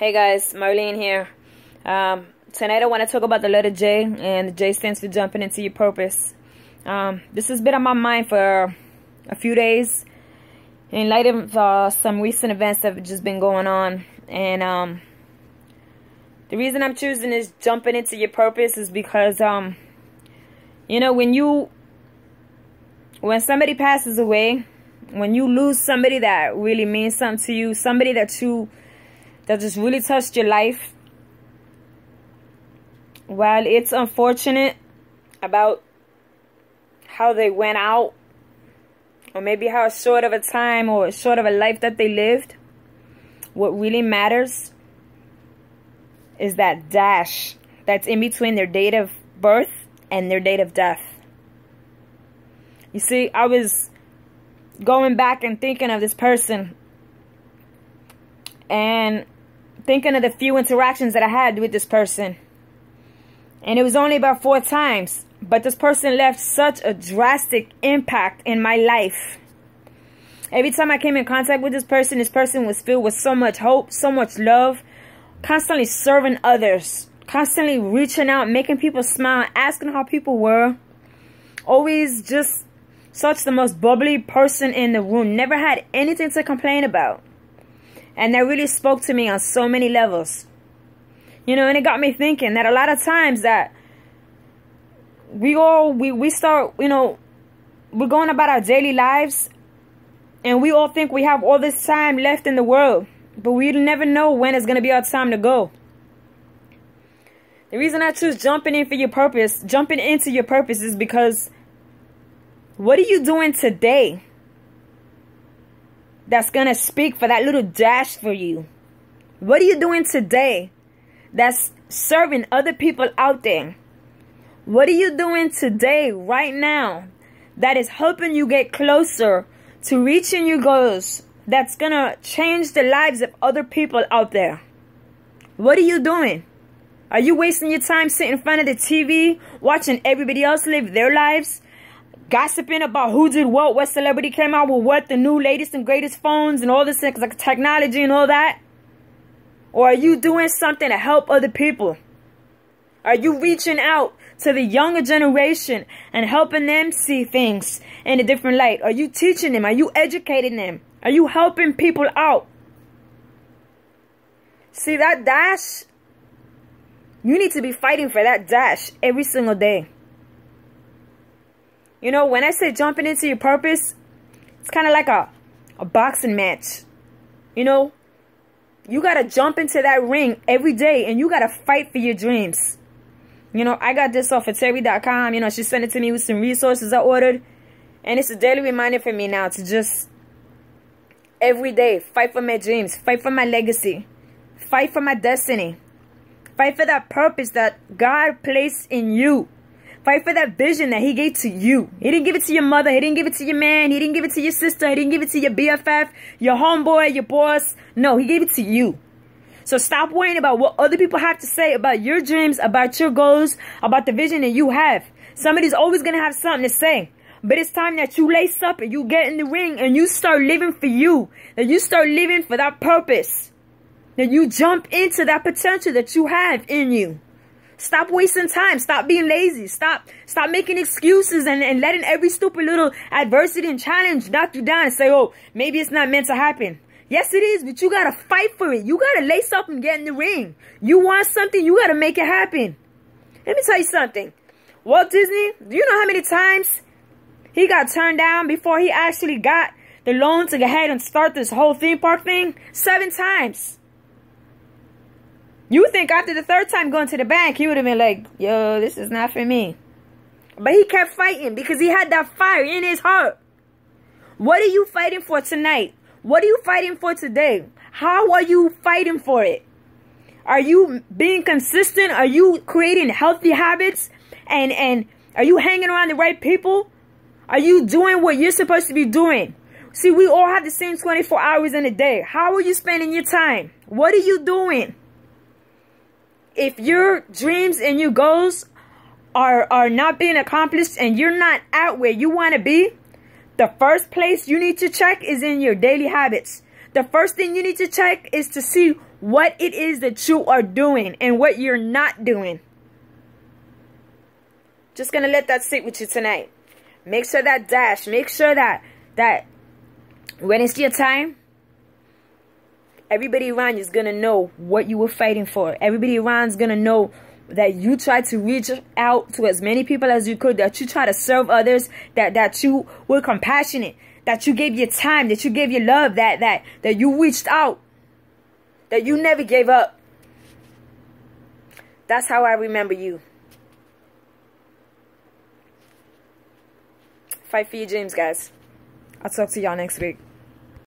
Hey guys, Marlene here. Tonight I want to talk about the letter J, and the J stands for jumping into your purpose. This has been on my mind for a few days in light of some recent events that have just been going on. And the reason I'm choosing this jumping into your purpose is because, you know, when somebody passes away, when you lose somebody that really means something to you, somebody that just really touched your life, while it's unfortunate about how they went out, or maybe how short of a time or short of a life that they lived, what really matters is that dash that's in between their date of birth and their date of death. You see, I was going back and thinking of this person and thinking of the few interactions that I had with this person. And it was only about 4 times. But this person left such a drastic impact in my life. Every time I came in contact with this person was filled with so much hope, so much love, constantly serving others, constantly reaching out, making people smile, asking how people were. Always just such the most bubbly person in the room. Never had anything to complain about. And that really spoke to me on so many levels. You know, and it got me thinking that a lot of times that we start, you know, we're going about our daily lives, and we all think we have all this time left in the world, but we never know when it's going to be our time to go. The reason I choose jumping into your purpose is because what are you doing today that's going to speak for that little dash for you? What are you doing today that's serving other people out there? What are you doing today, right now, that is helping you get closer to reaching your goals, that's going to change the lives of other people out there? What are you doing? Are you wasting your time sitting in front of the TV, watching everybody else live their lives, gossiping about who did what celebrity came out with what, the new latest and greatest phones and all this like technology and all that? Or are you doing something to help other people? Are you reaching out to the younger generation and helping them see things in a different light? Are you teaching them? Are you educating them? Are you helping people out? See, that dash, you need to be fighting for that dash every single day. You know, when I say jumping into your purpose, it's kind of like a boxing match. You know, you got to jump into that ring every day and you got to fight for your dreams. You know, I got this off of Terry.com. You know, she sent it to me with some resources I ordered. And it's a daily reminder for me now to just every day fight for my dreams, fight for my legacy, fight for my destiny, fight for that purpose that God placed in you. Fight for that vision that He gave to you. He didn't give it to your mother. He didn't give it to your man. He didn't give it to your sister. He didn't give it to your BFF, your homeboy, your boss. No, He gave it to you. So stop worrying about what other people have to say about your dreams, about your goals, about the vision that you have. Somebody's always going to have something to say. But it's time that you lace up and you get in the ring and you start living for you. That you start living for that purpose. That you jump into that potential that you have in you. Stop wasting time. Stop being lazy. Stop making excuses and letting every stupid little adversity and challenge knock you down and say, oh, maybe it's not meant to happen. Yes, it is, but you got to fight for it. You got to lace up and get in the ring. You want something, you got to make it happen. Let me tell you something. Walt Disney, do you know how many times he got turned down before he actually got the loan to go ahead and start this whole theme park thing? 7 times. You think after the 3rd time going to the bank, he would have been like, yo, this is not for me. But he kept fighting because he had that fire in his heart. What are you fighting for tonight? What are you fighting for today? How are you fighting for it? Are you being consistent? Are you creating healthy habits? And are you hanging around the right people? Are you doing what you're supposed to be doing? See, we all have the same 24 hours in a day. How are you spending your time? What are you doing? If your dreams and your goals are not being accomplished and you're not at where you want to be, the first place you need to check is in your daily habits. the first thing you need to check is to see what it is that you are doing and what you're not doing. Just gonna let that sit with you tonight. Make sure that dash, make sure that when it's your time, everybody around you is gonna know what you were fighting for. Everybody around is gonna know that you tried to reach out to as many people as you could, that you try to serve others, that you were compassionate, that you gave your time, that you gave your love, that you reached out, that you never gave up. That's how I remember you. Fight for your dreams, guys. I'll talk to y'all next week.